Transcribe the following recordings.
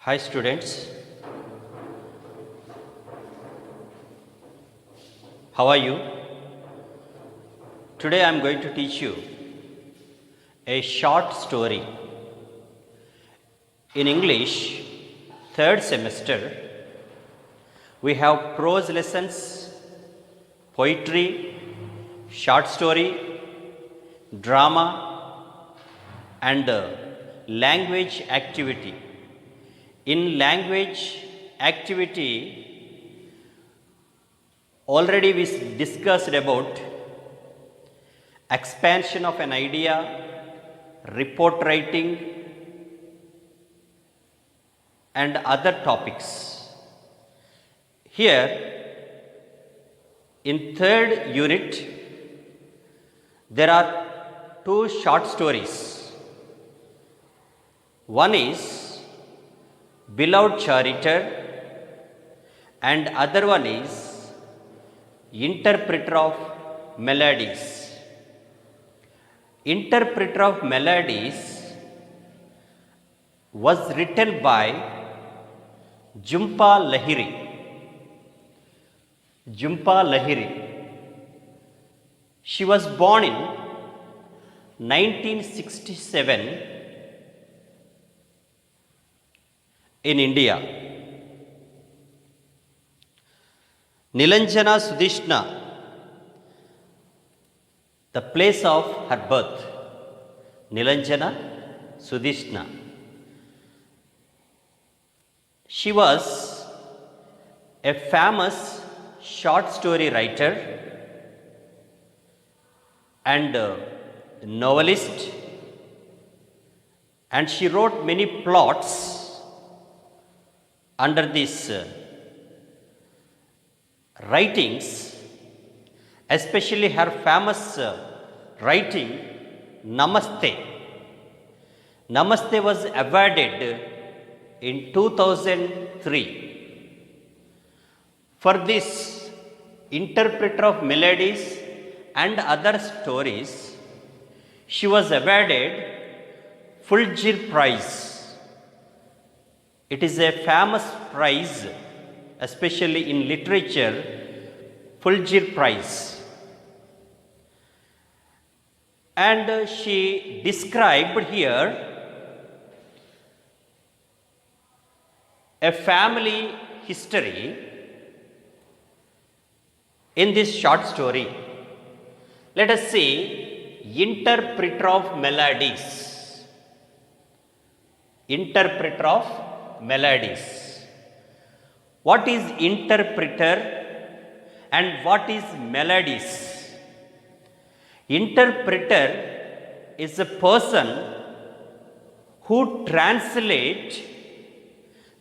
Hi students, how are you? Today I am going to teach you a short story. In English, third semester, we have prose lessons, poetry, short story, drama, and language activity. In language activity, already we discussed about expansion of an idea, report writing, and other topics. Here, in third unit, there are two short stories. One is Beloved Charioteer, and other one is Interpreter of Melodies. Interpreter of Melodies was written by Jhumpa Lahiri. Jhumpa Lahiri. She was born in 1967 in India. Nilanjana Sudishna, the place of her birth. Nilanjana Sudishna. She was a famous short story writer and novelist, and she wrote many plots under these writings, especially her famous writing Namaste. Namaste was awarded in 2003. For this Interpreter of Melodies and other stories, she was awarded Pulitzer Prize. It is a famous prize, especially in literature, Pulitzer Prize. And she described here a family history in this short story. Let us see Interpreter of Melodies. Interpreter of Melodies. What is interpreter and what is melodies? Interpreter is a person who translates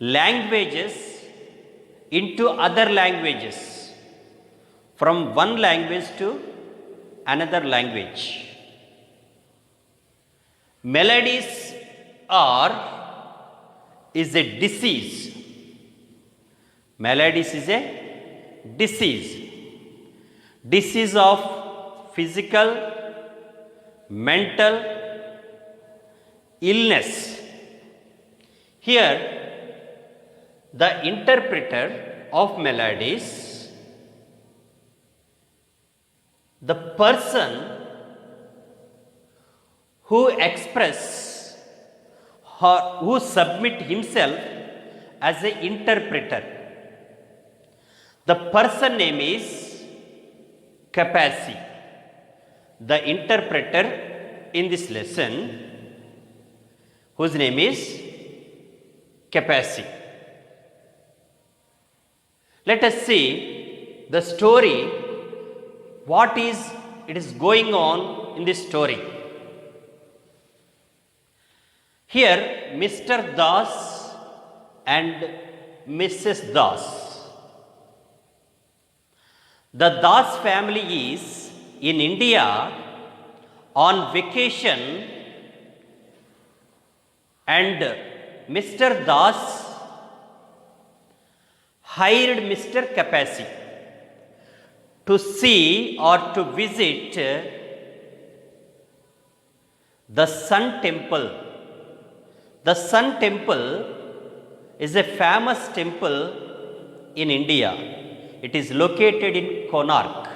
languages into other languages, from one language to another language. Melodies is a disease. Melodies is a disease. Disease of physical, mental illness. Here, the interpreter of melodies, the person who express or who submit himself as an interpreter. The person name is Kapasi. The interpreter in this lesson, whose name is Kapasi. Let us see the story, what is it is going on in this story. Here, Mr. Das and Mrs. Das. The Das family is in India on vacation, and Mr. Das hired Mr. Kapasi to see or to visit the Sun Temple. The Sun Temple is a famous temple in India. It is located in Konark.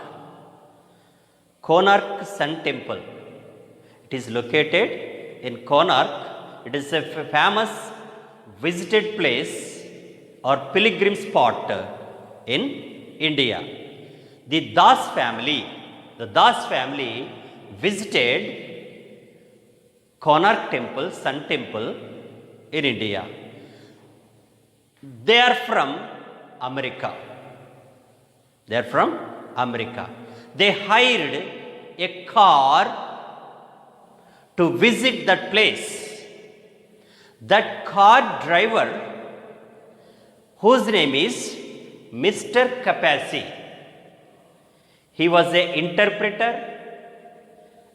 Konark Sun Temple. It is located in Konark. It is a famous visited place or pilgrim spot in India. The Das family visited Konark Temple, Sun Temple in India. They are from America. They are from America. They hired a car to visit that place. That car driver, whose name is Mr. Kapasi, he was an interpreter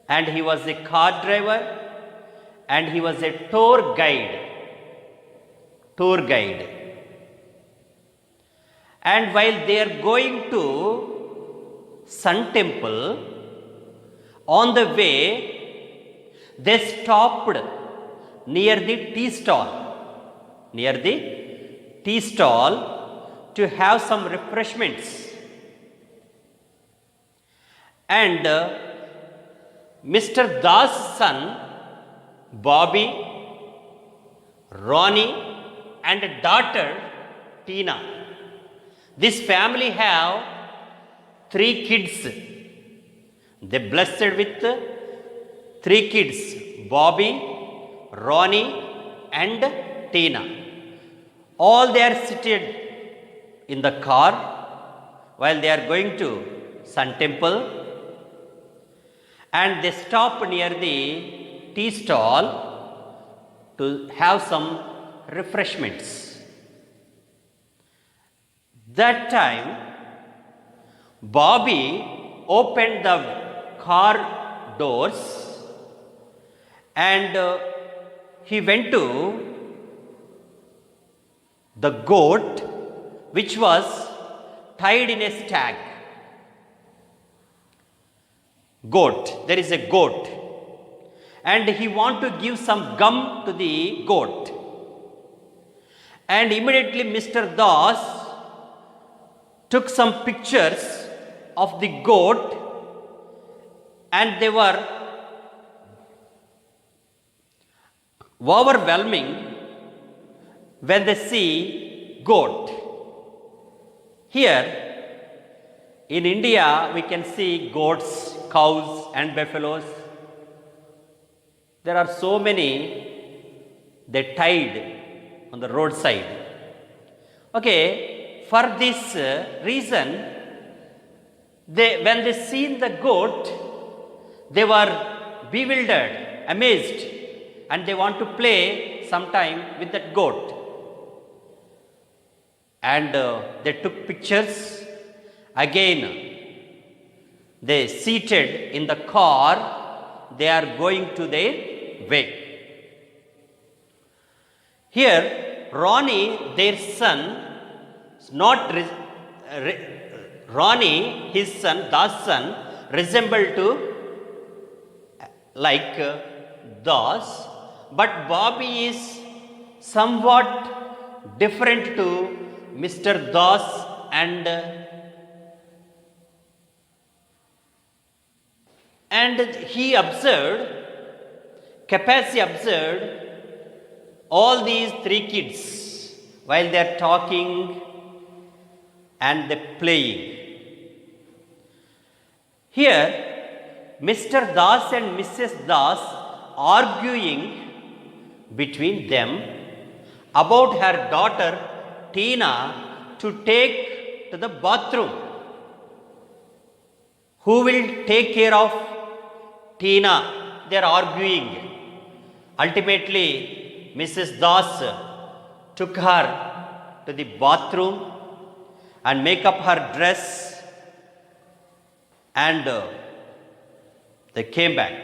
and he was a car driver and he was a tour guide. And while they are going to Sun Temple, on the way, they stopped near the tea stall to have some refreshments. And Mr. Das' son, Bobby, Ronnie, and a daughter, Tina. This family have 3 kids. They blessed with 3 kids, Bobby, Ronnie, and Tina. All they are seated in the car while they are going to Sun Temple, and they stop near the tea stall to have some refreshments. That time, Bobby opened the car doors and he went to the goat which was tied in a stag. There is a goat, and he want to give some gum to the goat. And immediately Mr. Das took some pictures of the goat, and they were overwhelming when they see goat. Here in India, we can see goats, cows, and buffaloes. There are so many, they tied on the roadside. Okay, for this reason, when they seen the goat, they were bewildered, amazed, and they want to play sometime with that goat. And they took pictures. Again, they seated in the car, they are going to their way. Here, Ronnie, their son, Ronnie, his son, Das' son, resembled to like Das, but Bobby is somewhat different to Mr. Das, and he observed, Kapasi observed all these 3 kids while they are talking and they playing. Here, Mr. Das and Mrs. Das arguing between them about her daughter Tina to take to the bathroom. Who will take care of Tina? They are arguing. Ultimately, Mrs. Das took her to the bathroom and make up her dress, and they came back.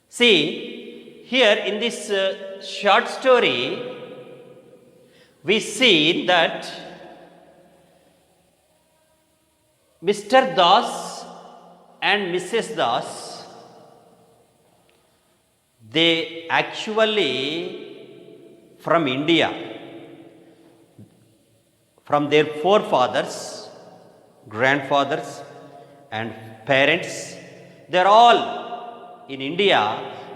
See, here in this short story, we see that Mr. Das and Mrs. Das, they actually from India, from their forefathers, grandfathers, and parents. They're all in India.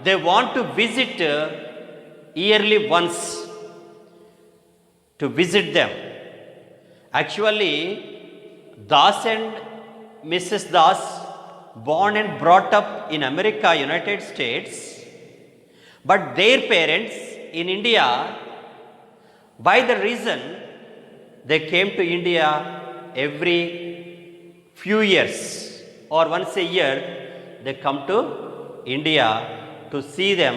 They want to visit yearly once to visit them. Actually, Das and Mrs. Das, born and brought up in America, United States, but their parents in India, by the reason they came to India every few years or once a year, they come to India to see them,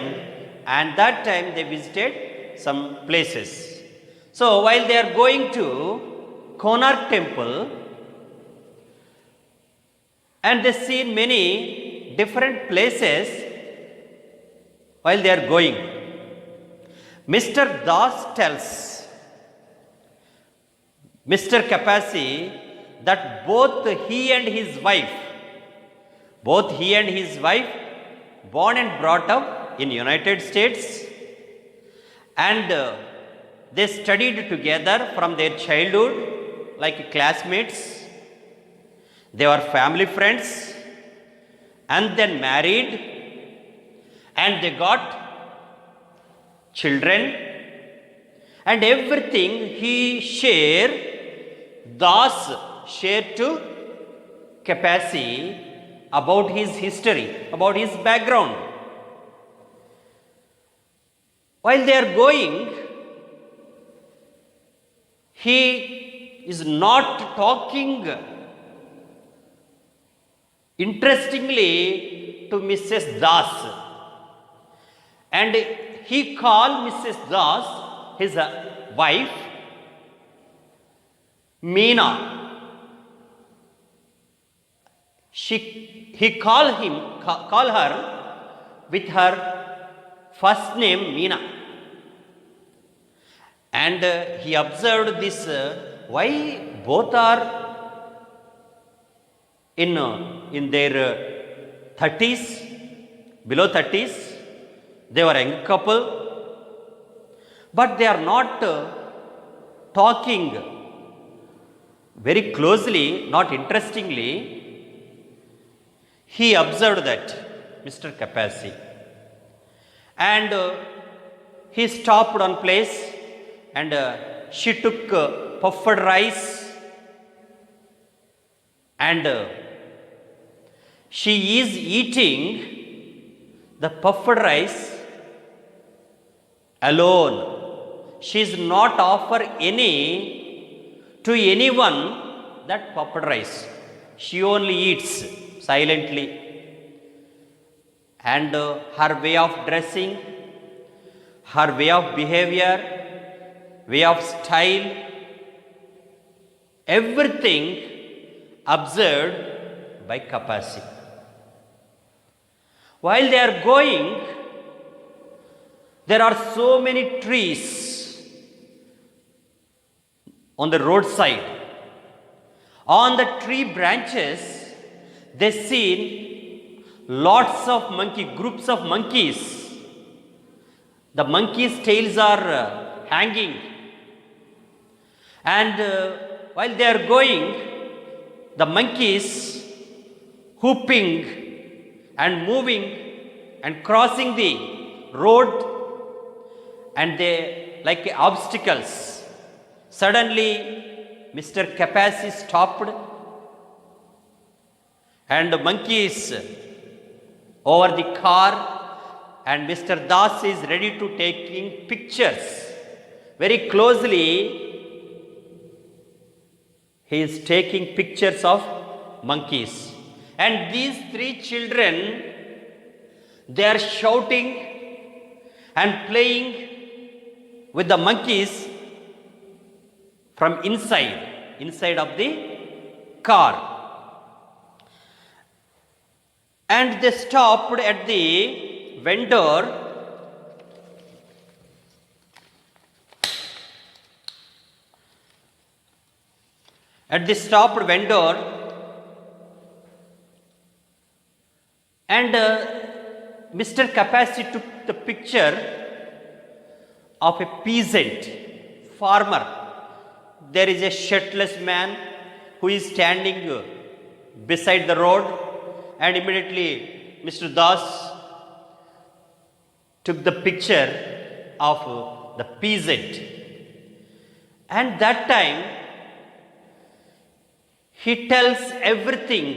and that time they visited some places. So while they are going to Konark temple, and they see many different places while they are going, Mr. Das tells Mr. Kapasi that both he and his wife, born and brought up in United States, and they studied together from their childhood like classmates. They were family friends and then married, and they got children, and everything he shared, Das shared to Kapasi about his history, about his background. While they are going, he is not talking interestingly to Mrs. Das, and he called Mrs. Das, his wife, Meena. He call her with her first name, Meena. And he observed this, why both are in their 30s, below 30s. They were a young couple, but they are not talking very closely, not interestingly. He observed that, Mr. Kapasi, and he stopped on place, and she took puffed rice, and she is eating the puffed rice alone. She is not offer any to anyone that puffed rice. She only eats silently, and her way of dressing, her way of behavior, way of style, everything observed by Kapasi. While they are going, there are so many trees on the roadside. On the tree branches, they see lots of groups of monkeys. The monkeys' tails are hanging, and while they are going, the monkeys whooping and moving and crossing the road, and they like obstacles. Suddenly, Mr. Kapasi stopped, and the monkeys over the car, and Mr. Das is ready to taking pictures very closely. He is taking pictures of monkeys, and these three children, they are shouting and playing with the monkeys from inside of the car. And they stopped at the vendor, and Mr. Kapasi took the picture of a peasant farmer. There is a shirtless man who is standing beside the road, and immediately Mr. Das took the picture of the peasant. And that time he tells everything,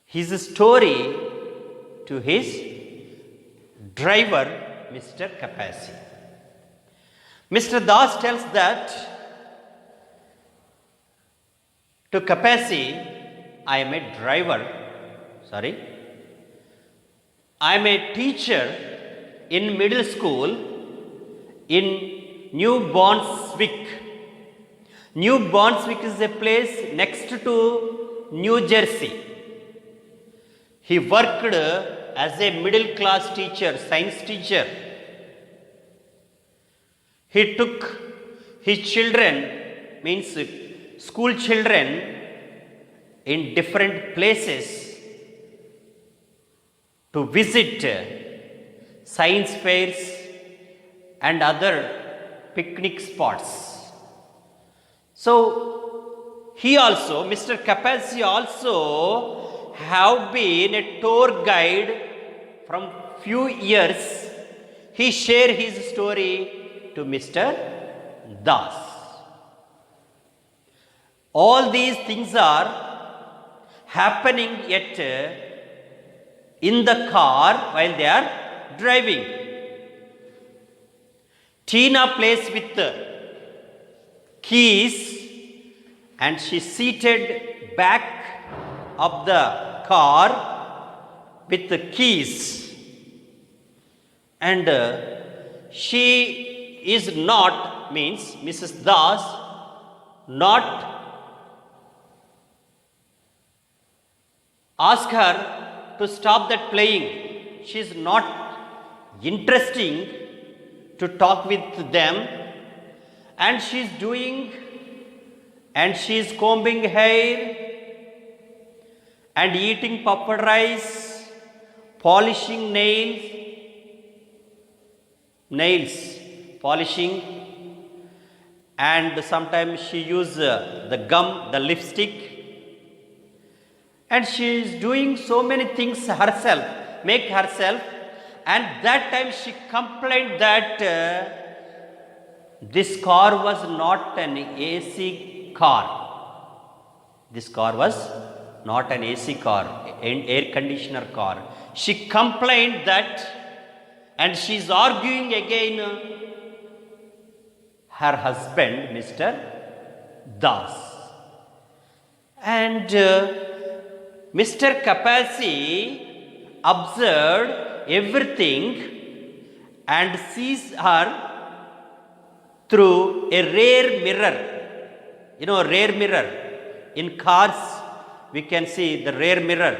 his story, to his driver, Mr. Kapasi. Mr. Das tells that to Kapasi, I am a driver, I am a teacher in middle school in New Brunswick. New Brunswick is a place next to New Jersey. He worked as a middle class teacher, science teacher. He took his children, means school children, in different places to visit science fairs and other picnic spots. So he also, Mr. Kapasi also have been a tour guide from few years. He shared his story to Mr. Das. All these things are happening yet in the car while they are driving. Tina plays with the keys and she seated back of the car with the keys, and she is not, means Mrs. Das, not ask her to stop that playing. She is not interesting to talk with them, and she is doing, and she is combing hair and eating puffed rice, polishing nails, polishing, and sometimes she use the gum, the lipstick, and she is doing so many things herself, make herself. And that time she complained that this car was not an AC car. This car was not an AC car, an air conditioner car. She complained that, and she is arguing again her husband, Mr. Das. And Mr. Kapasi observed everything and sees her through a rear mirror. You know, rear mirror. In cars, we can see the rear mirror.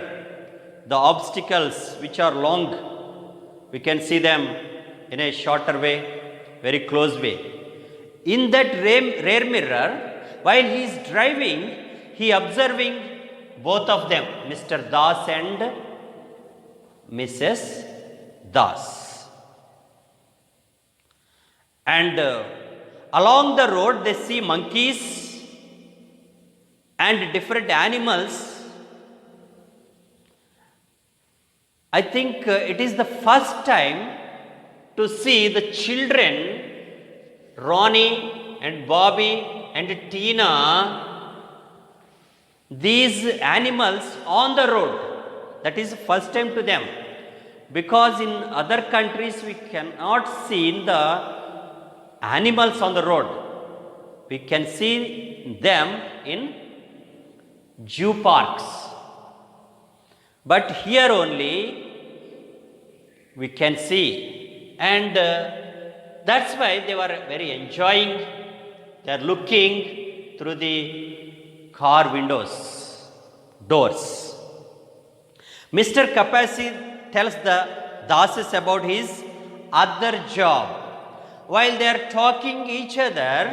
The obstacles which are long, we can see them in a shorter way, very close way. In that rear mirror, while he is driving, he observing both of them, Mr. Das and Mrs. Das. And along the road they see monkeys and different animals. I think it is the first time to see the children, Ronnie and Bobby and Tina, these animals on the road. That is the first time to them, because in other countries we cannot see the animals on the road. We can see them in zoo parks, but here only we can see, and that's why they were very enjoying. They are looking through the car windows, doors. Mr. Kapasi tells the Dases about his other job. While they are talking each other,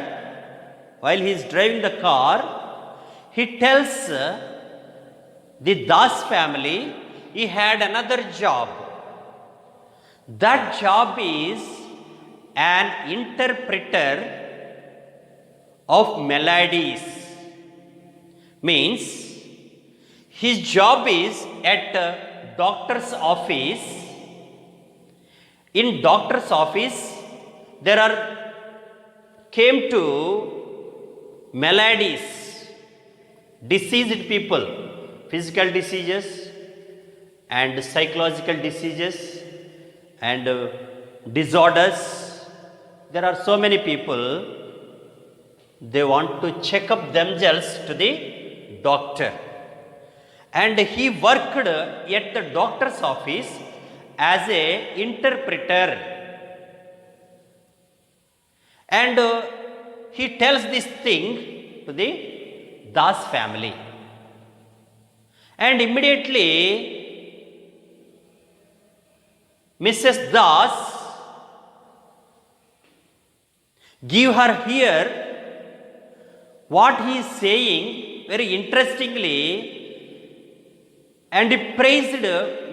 while he is driving the car, he tells the Das family he had another job. That job is an interpreter of melodies. Means his job is at a doctor's office. In doctor's office, there are came to maladies, diseased people, physical diseases and psychological diseases and disorders. There are so many people, they want to check up themselves to the doctor. And he worked at the doctor's office as a interpreter. And he tells this thing to the Das family. And immediately Mrs. Das give her ear what he is saying very interestingly, and he praised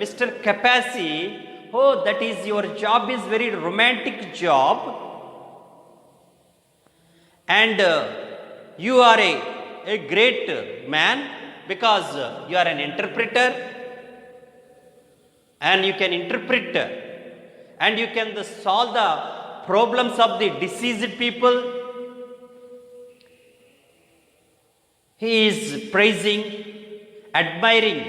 Mr. Capassi. Oh, that is, your job is very romantic job, and you are a great man because you are an interpreter and you can interpret and you can solve the problems of the diseased people. He is praising, admiring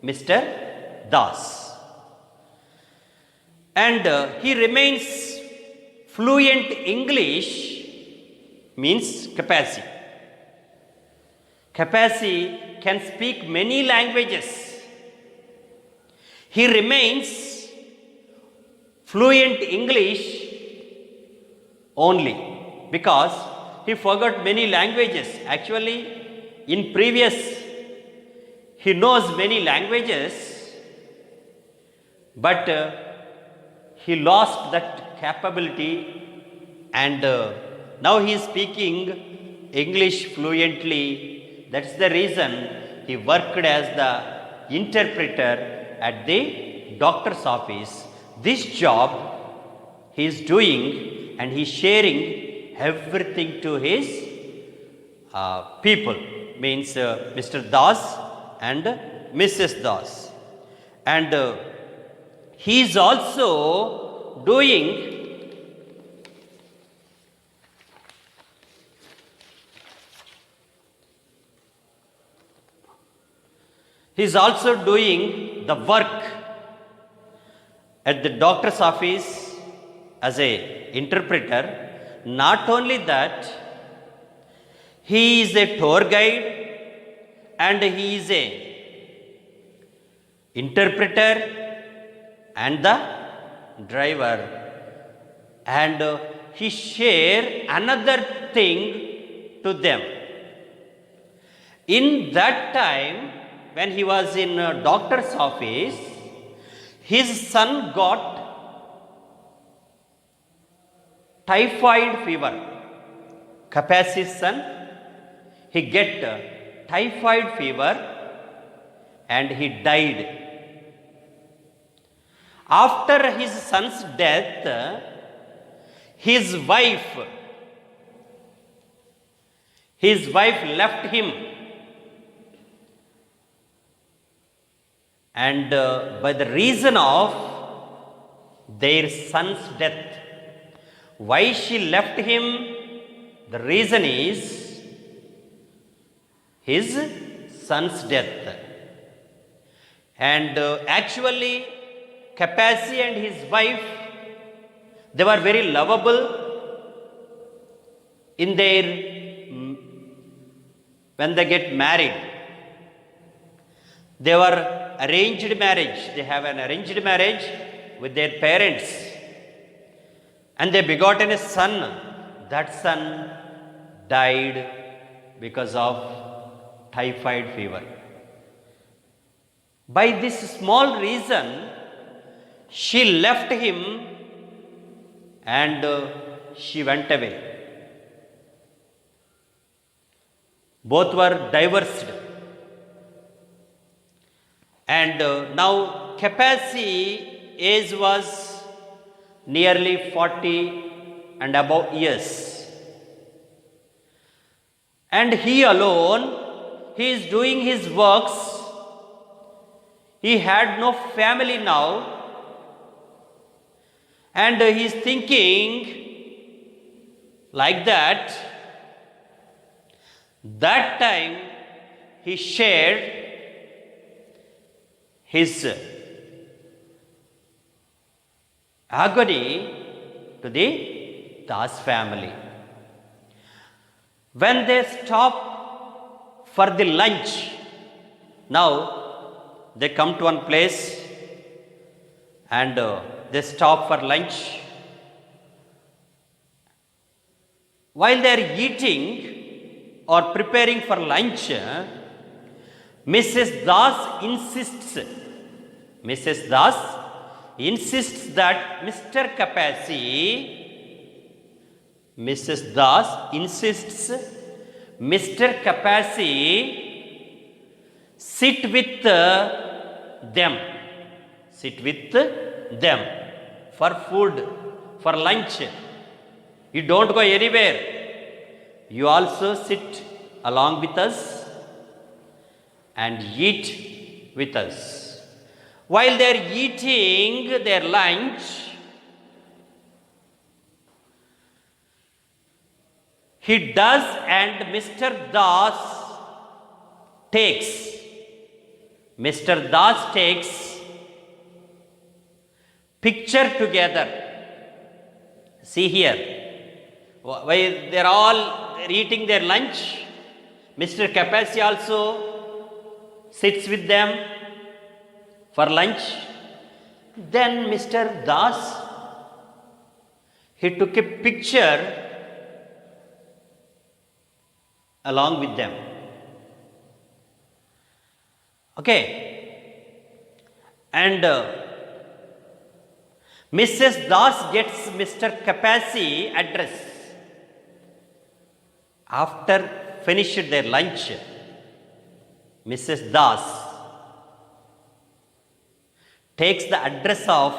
Mr. Das. And he remains fluent English, means Capassi. Capassi can speak many languages. He remains fluent English only because he forgot many languages. Actually, in previous, he knows many languages, but he lost that capability, and now he is speaking English fluently. That's the reason he worked as the interpreter at the doctor's office. This job he is doing, and he is sharing everything to his people, means Mr. Das and Mrs. Das. And he is also doing the work at the doctor's office as a interpreter. Not only that, he is a tour guide and he is a interpreter and the driver, and he share another thing to them. In that time, when he was in a doctor's office, his son got typhoid fever. Capassi's son, he get typhoid fever and he died. After his son's death, his wife left him, and by the reason of their son's death, why she left him? The reason is his son's death. And actually, Capassi and his wife, they were very lovable in their, when they get married. They were arranged marriage. They have an arranged marriage with their parents. And they begotten a son. That son died because of typhoid fever. By this small reason, she left him and she went away. Both were divorced. And now Capassi age was nearly 40 and above years. And he alone, he is doing his works. He had no family now. And he is thinking like that. That time he shared his agony to the Das family. When they stop for the lunch, now they come to one place and they stop for lunch. While they are eating or preparing for lunch, Mrs. Das insists that Mr. Kapasi, Mrs. Das insists Mr. Kapasi sit with them for food, for lunch. You don't go anywhere. You also sit along with us and eat with us. While they are eating their lunch, he does, and Mr. Das takes picture together. See here. While they are all eating their lunch, Mr. Kapasi also sits with them for lunch. Then Mr. Das, he took a picture along with them. Okay. And Mrs. Das gets Mr. Kapasi address. After finished their lunch, Mrs. Das takes the address of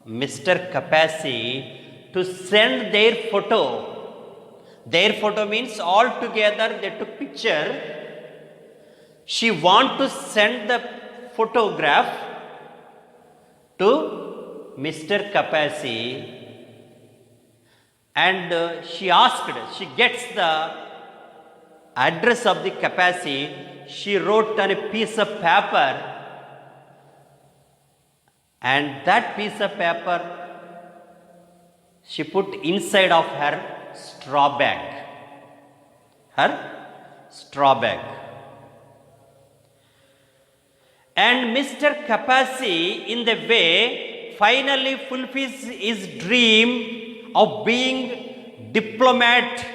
Mr. Kapasi to send their photo. Their photo means all together they took picture. She want to send the photograph to Mr. Kapasi. And she gets the address of the Kapasi. She wrote on a piece of paper, and that piece of paper she put inside of her straw bag. And Mr. Kapasi, in the way, finally fulfills his dream of being diplomat,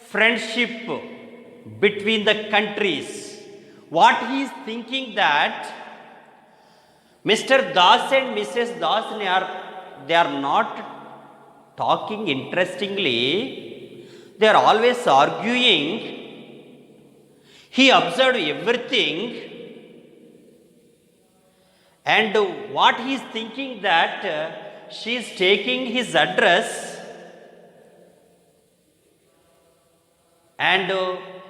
friendship between the countries. What he is thinking that Mr. Das and Mrs. Das, they are not talking interestingly. They are always arguing. He observed everything. And what he is thinking that she is taking his address and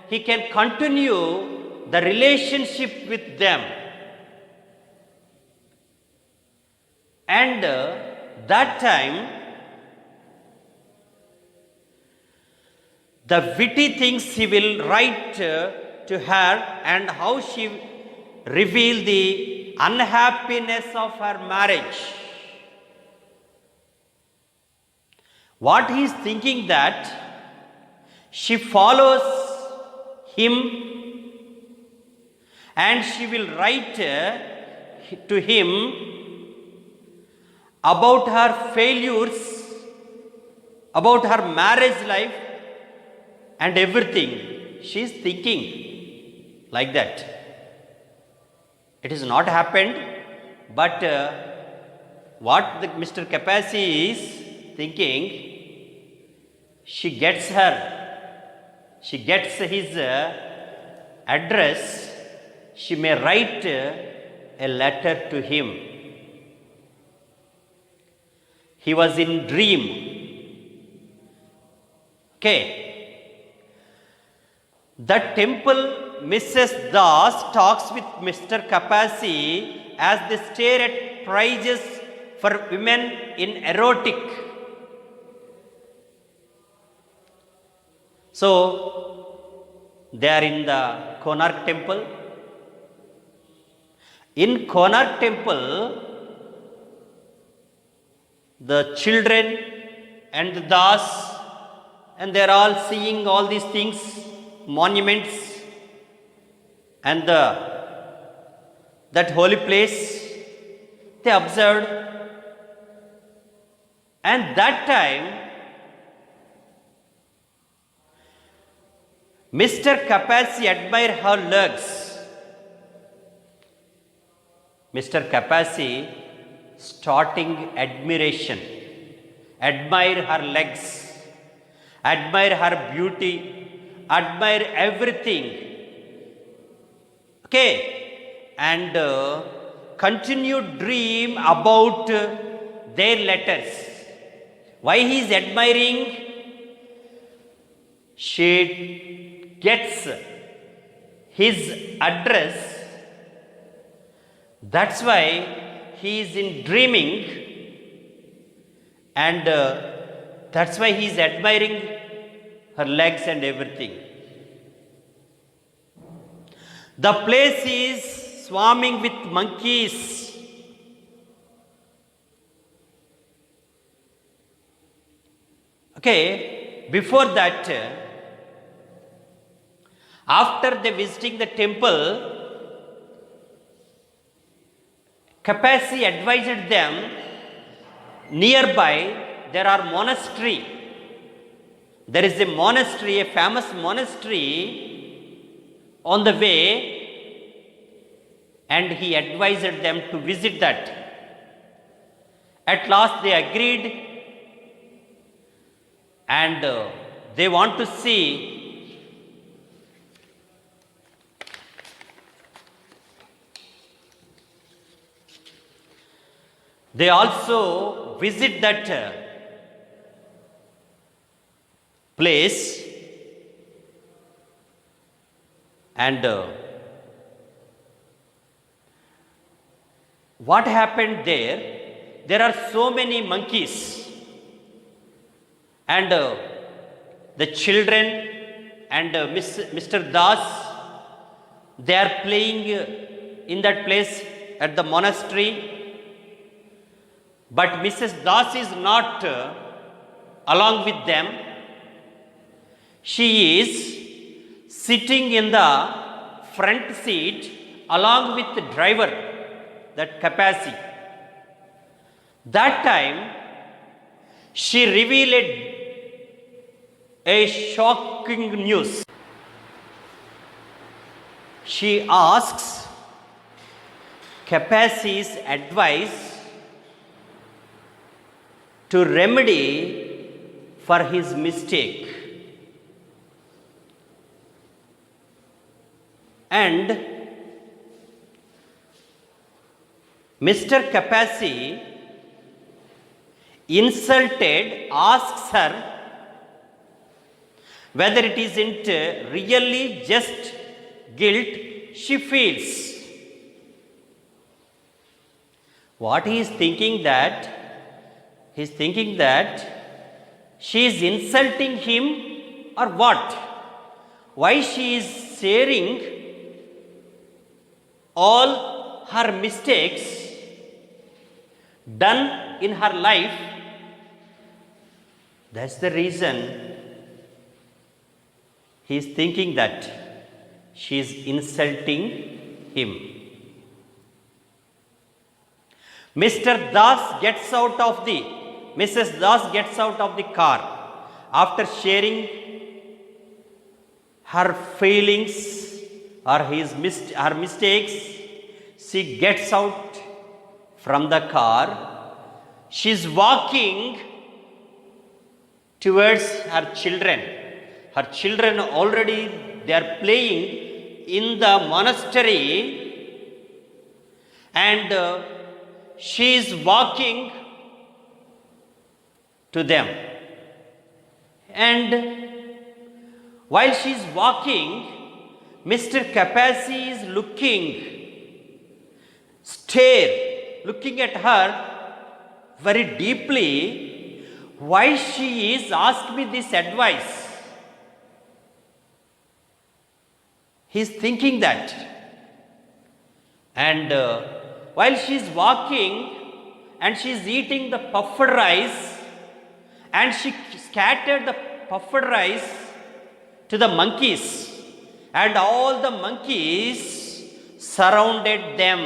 he can continue the relationship with them. And that time, the witty things he will write to her, and how she reveal the unhappiness of her marriage. What he is thinking that she follows him and she will write to him about her failures, about her marriage life and everything. She is thinking like that. It has not happened, but what Mr. Kapasi is thinking, she gets his address, she may write a letter to him. He was in dream. Okay. The temple Mrs. Das talks with Mr. Kapasi as they stare at prizes for women in erotic. So, they are in the Konark temple. In Konark temple, the children and the Das, and they are all seeing all these things, monuments, and that holy place. They observed, and that time Mr. Kapasi admired her legs. Mr. Kapasi starting admiration, admire her legs, admire her beauty, admire everything. Okay, and continue dream about their letters. Why he is admiring? She gets his address. That's why he is in dreaming, and that's why he is admiring her legs and everything. The place is swarming with monkeys. Okay, before that, after they visiting the temple, Kapasi advised them, nearby there are monastery. There is a monastery, a famous monastery on the way, and he advised them to visit that. At last they agreed, and they want to see they also visit that place, and what happened there? There are so many monkeys, and the children and Mr. Das, they are playing in that place at the monastery. But Mrs. Das is not along with them. She is sitting in the front seat along with the driver, that Kapasi. That time, she revealed a shocking news. She asks Kapasi's advice to remedy for his mistake. And Mr. Kapasi insulted, asks her whether it isn't really just guilt she feels. What he is thinking that? He is thinking that she is insulting him or what? Why she is sharing all her mistakes done in her life? That's the reason he is thinking that she is insulting him. Mr. Das gets out of the Mrs. Das gets out of the car after sharing her failings or her mistakes. She gets out from the car. She is walking towards her children. Her children already, they are playing in the monastery, and she is walking to them. And while she is walking, Mr. Kapasi is looking at her very deeply. Why she is asked me this advice? He is thinking that. And while she is walking and she is eating the puffed rice, and she scattered the puffed rice to the monkeys, and all the monkeys surrounded them.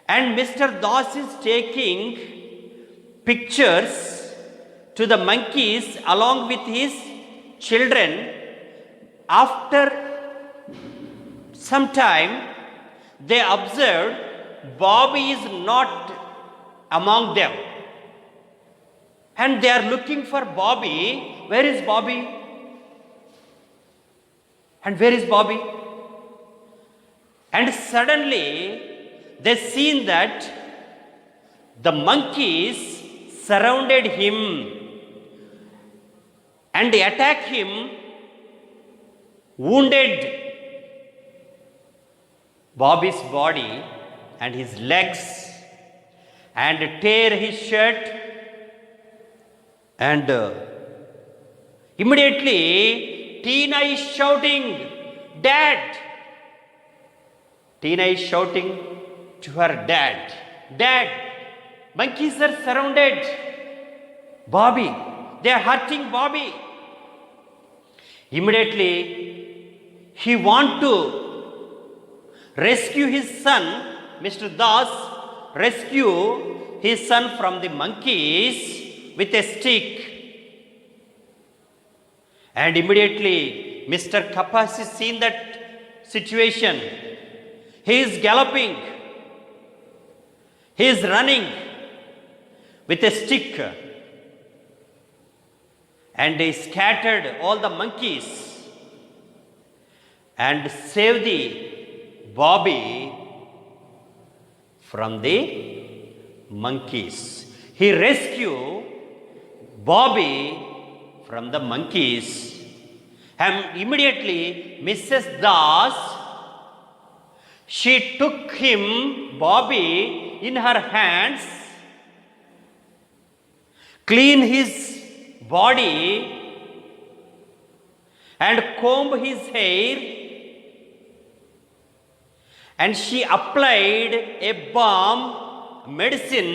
And Mr. Das is taking pictures to the monkeys along with his children. After some time, they observed Bobby is not among them. And they are looking for Bobby. Where is Bobby? And where is Bobby? And suddenly, they seen that the monkeys surrounded him and they attacked him, wounded Bobby's body and his legs, and tear his shirt, and immediately Tina is shouting, "Dad!" Tina is shouting to her dad, "Dad, monkeys are surrounded Bobby. They are hurting Bobby." Immediately, he want to rescue his son. Mr. Das rescue his son from the monkeys with a stick. And immediately, Mr. Kapasi seen that situation. He is galloping. He is running with a stick. And he scattered all the monkeys and saved the Bobby from the monkeys. He rescued Bobby from the monkeys. And immediately, Mrs. Das, she took him, Bobby, in her hands, clean his body and comb his hair, and she applied a balm medicine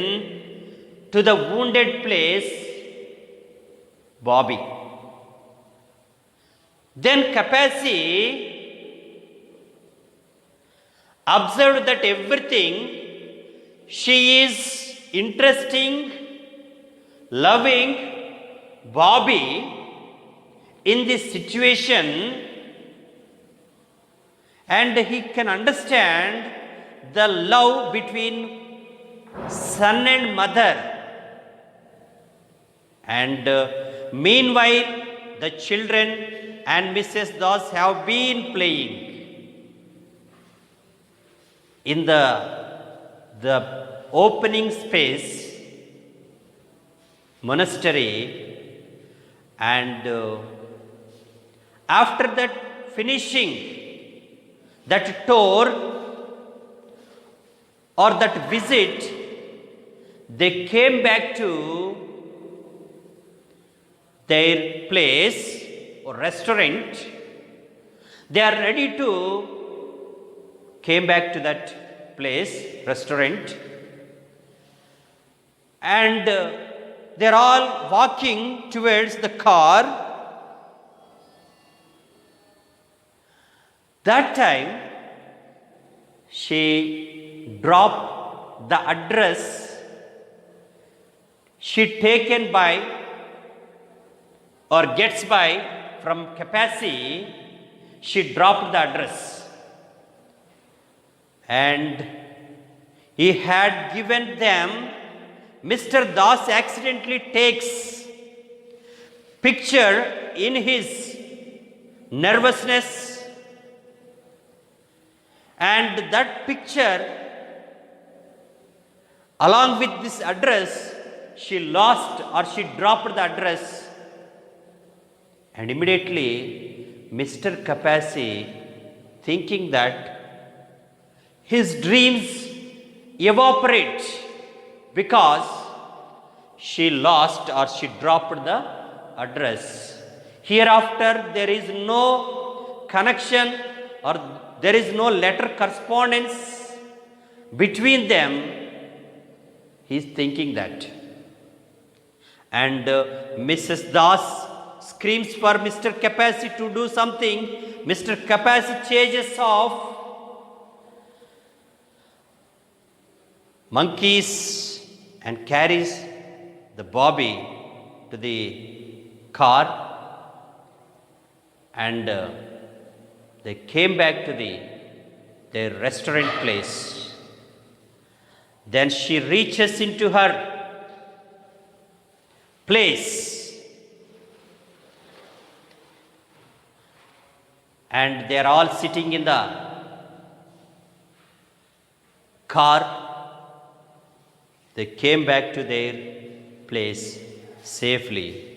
to the wounded place, Bobby. Then Kapasi observed that everything, she is interesting, loving Bobby in this situation, and he can understand the love between son and mother. And meanwhile, the children and Mrs. Das have been playing in the opening space monastery. And after that finishing that tour or that visit, they came back to their place or restaurant. They are ready to came back to that place, restaurant, and they're all walking towards the car. That time, she dropped the address she taken by or gets by from Kapasi. She dropped the address, and he had given them. Mr. Das accidentally takes picture in his nervousness, and that picture, along with this address, she lost or she dropped the address, and immediately Mr. Kapasi, thinking that his dreams evaporate because she lost or she dropped the address. Hereafter, there is no connection or there is no letter correspondence between them. He is thinking that. And Mrs. Das screams for Mr. Kapasi to do something. Mr. Kapasi chases off. Monkeys and carries the Bobby to the car, and they came back to their restaurant place. Then she reaches into her place, and they are all sitting in the car. They came back to their place safely,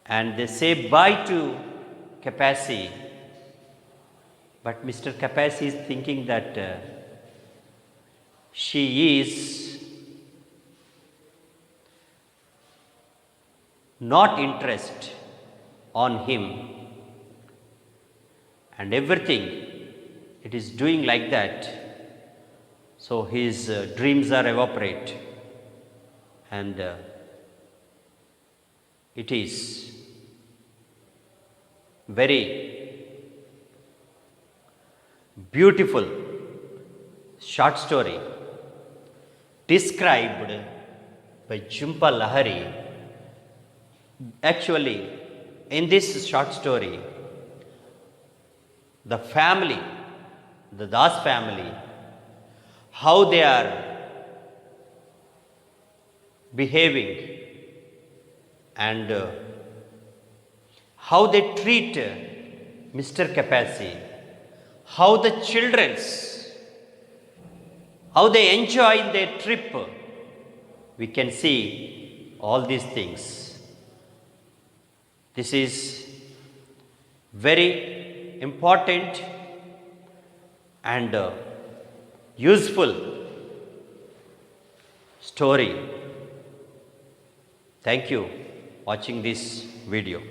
and they say bye to Kapasi. But Mr. Kapasi is thinking that she is not interested on him, and everything it is doing like that. So his dreams are evaporate, and it is very beautiful short story described by Jhumpa Lahiri. Actually, in this short story, the family, the Das family, how they are behaving and how they treat Mr. Kapasi, how the children's, how they enjoy their trip. We can see all these things. This is very important and useful story. Thank you watching this video.